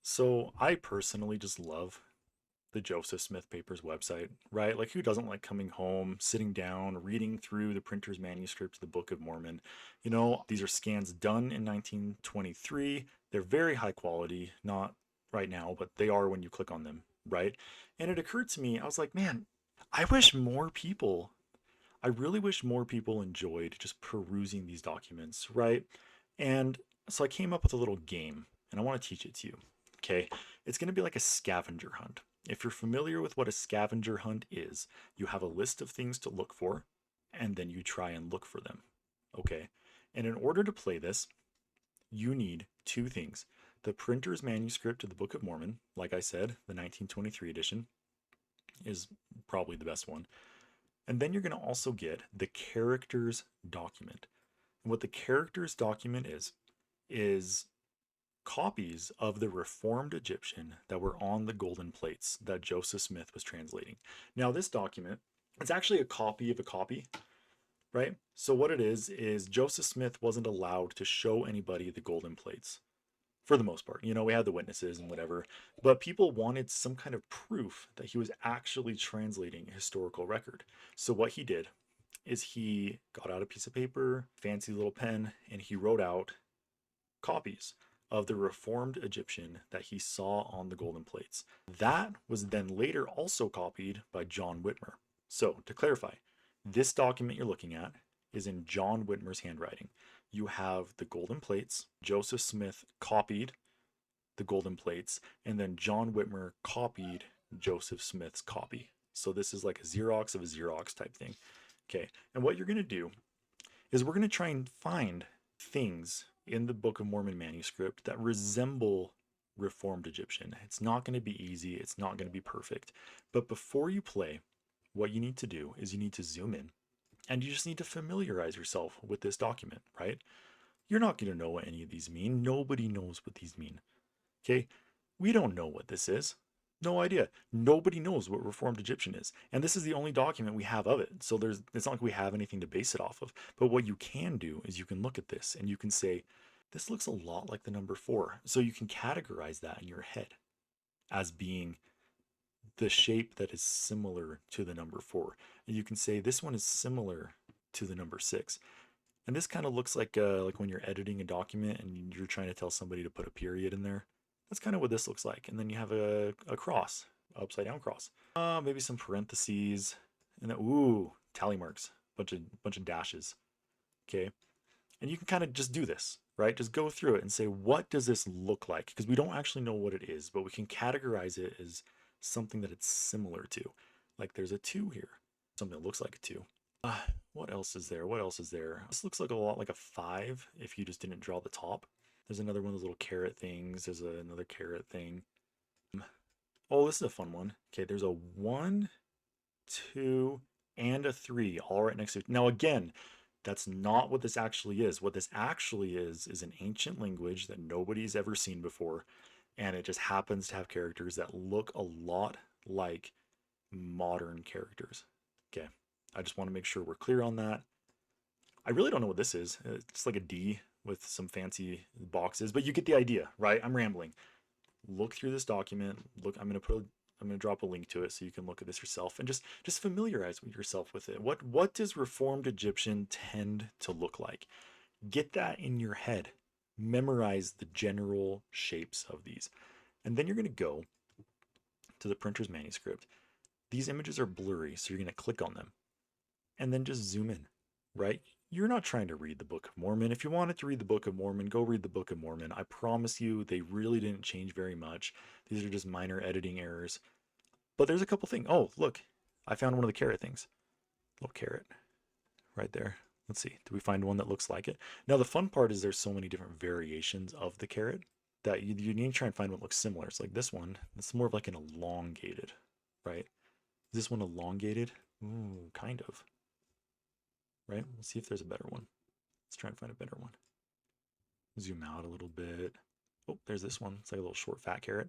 So I personally just love the Joseph Smith Papers website, right? Like, who doesn't like coming home, sitting down, reading through the printer's manuscript, the Book of Mormon? These are scans done in 1923. They're very high quality, not right now, but they are when you click on them, right? And it occurred to me, I was like, man, I wish more people, I really wish more people enjoyed just perusing these documents, right? And so I came up with a little game, and I want to teach it to you. Okay, it's going to be like a scavenger hunt. If you're familiar with what a scavenger hunt is, you have a list of things to look for, and then you try and look for them. Okay, and in order to play this, you need two things: the printer's manuscript of the Book of Mormon, like I said, the 1923 edition is probably the best one. And then you're going to also get the characters document. And what the characters document is copies of the Reformed Egyptian that were on the golden plates that Joseph Smith was translating. Now, this document, it's actually a copy of a copy, right? So, what it is Joseph Smith wasn't allowed to show anybody the golden plates for the most part. We had the witnesses and whatever, but people wanted some kind of proof that he was actually translating a historical record. So, what he did is he got out a piece of paper, fancy little pen, and he wrote out copies of the Reformed Egyptian that he saw on the golden plates. That was then later also copied by John Whitmer. So, to clarify, this document you're looking at is in John Whitmer's handwriting. You have the golden plates, Joseph Smith copied the golden plates, and then John Whitmer copied Joseph Smith's copy. So, this is like a Xerox of a Xerox type thing. Okay, and what you're going to do is we're going to try and find things in the Book of Mormon manuscript that resemble Reformed Egyptian. It's not going to be easy, it's not going to be perfect. But before you play, what you need to do is you need to zoom in and you just need to familiarize yourself with this document, right? You're not going to know what any of these mean. Nobody knows what these mean. Okay? We don't know what this is. No idea. Nobody knows what Reformed Egyptian is. And this is the only document we have of it. So it's not like we have anything to base it off of. But what you can do is you can look at this and you can say, this looks a lot like the number 4. So you can categorize that in your head as being the shape that is similar to the number 4. And you can say this one is similar to the number 6. And this kind of looks like when you're editing a document and you're trying to tell somebody to put a period in there. That's kind of what this looks like. And then you have a cross, upside down cross. Maybe some parentheses, and then ooh, tally marks, bunch of dashes. Okay, and you can kind of just do this, right? Just go through it and say, what does this look like? Because we don't actually know what it is, but we can categorize it as something that it's similar to. Like there's a 2 here, something that looks like a 2. What else is there? What else is there? This looks like a lot like a 5 if you just didn't draw the top. There's another one of those little caret things. There's another caret thing. Oh, this is a fun one. Okay, there's a 1, 2, and a 3 all right next to it. Now, again, that's not what this actually is. What this actually is an ancient language that nobody's ever seen before, and it just happens to have characters that look a lot like modern characters. Okay, I just want to make sure we're clear on that. I really don't know what this is. It's like a D with some fancy boxes, but you get the idea, right? I'm rambling. Look through this document. Look, I'm gonna drop a link to it so you can look at this yourself and just familiarize yourself with it. What does Reformed Egyptian tend to look like? Get that in your head. Memorize the general shapes of these. And then you're gonna go to the printer's manuscript. These images are blurry, so you're gonna click on them and then just zoom in, right? You're not trying to read the Book of Mormon. If you wanted to read the Book of Mormon, go read the Book of Mormon. I promise you, they really didn't change very much. These are just minor editing errors. But there's a couple things. Oh, look, I found one of the caret things. Little caret right there. Let's see. Do we find one that looks like it? Now, the fun part is there's so many different variations of the caret that you need to try and find one that looks similar. It's like this one. It's more of like an elongated, right? Is this one elongated? Ooh, kind of. Right? Let's see if there's a better one. Let's try and find a better one. Zoom out a little bit. Oh, there's this one. It's like a little short fat caret.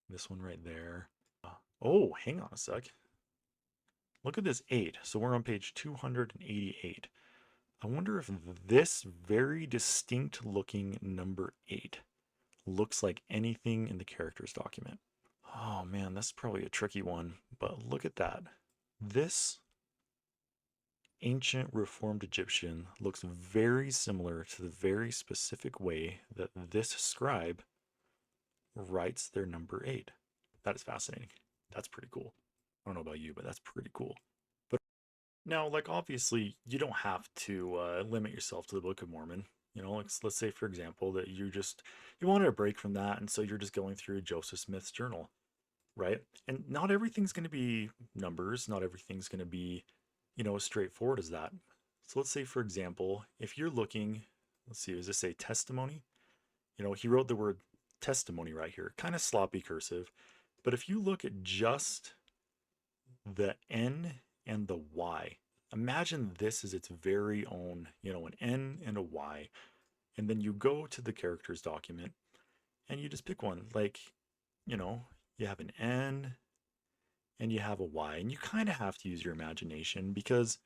This one right there. Oh, hang on a sec. Look at this 8. So we're on page 288. I wonder if this very distinct looking number 8 looks like anything in the characters document. Oh man, that's probably a tricky one, but look at that. This ancient Reformed Egyptian looks very similar to the very specific way that this scribe writes their number 8. That is fascinating. That's pretty cool. I don't know about you, but that's pretty cool. But now, like, obviously, you don't have to limit yourself to the Book of Mormon. You know, like, let's say, for example, that you wanted a break from that, and so you're just going through Joseph Smith's journal, right? And not everything's going to be numbers, not everything's going to be, as straightforward as that. So let's say, for example, if you're looking, let's see, does this say testimony? He wrote the word testimony right here, kind of sloppy cursive. But if you look at just the N and the Y, imagine this is its very own, an N and a Y. And then you go to the characters document and you just pick one. Like, you know, you have an N and you have a Y. And you kind of have to use your imagination because,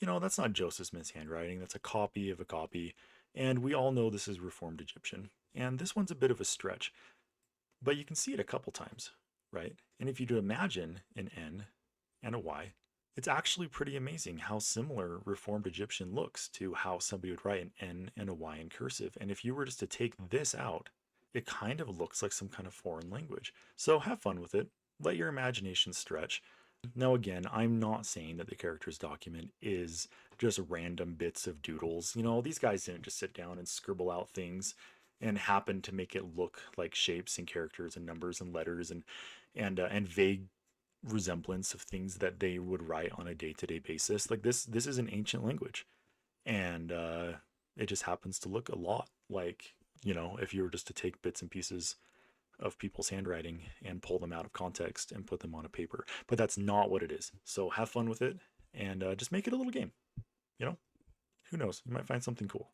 that's not Joseph Smith's handwriting. That's a copy of a copy. And we all know this is Reformed Egyptian. And this one's a bit of a stretch, but you can see it a couple times, right? And if you do imagine an N and a Y, it's actually pretty amazing how similar Reformed Egyptian looks to how somebody would write an N and a Y in cursive. And if you were just to take this out, it kind of looks like some kind of foreign language. So have fun with it. Let your imagination stretch. Now, again, I'm not saying that the characters document is just random bits of doodles. These guys didn't just sit down and scribble out things and happen to make it look like shapes and characters and numbers and letters and vague resemblance of things that they would write on a day-to-day basis. Like this is an ancient language, and it just happens to look a lot like, if you were just to take bits and pieces of people's handwriting and pull them out of context and put them on a paper. But that's not what it is. So have fun with it and just make it a little game. You know, who knows? You might find something cool.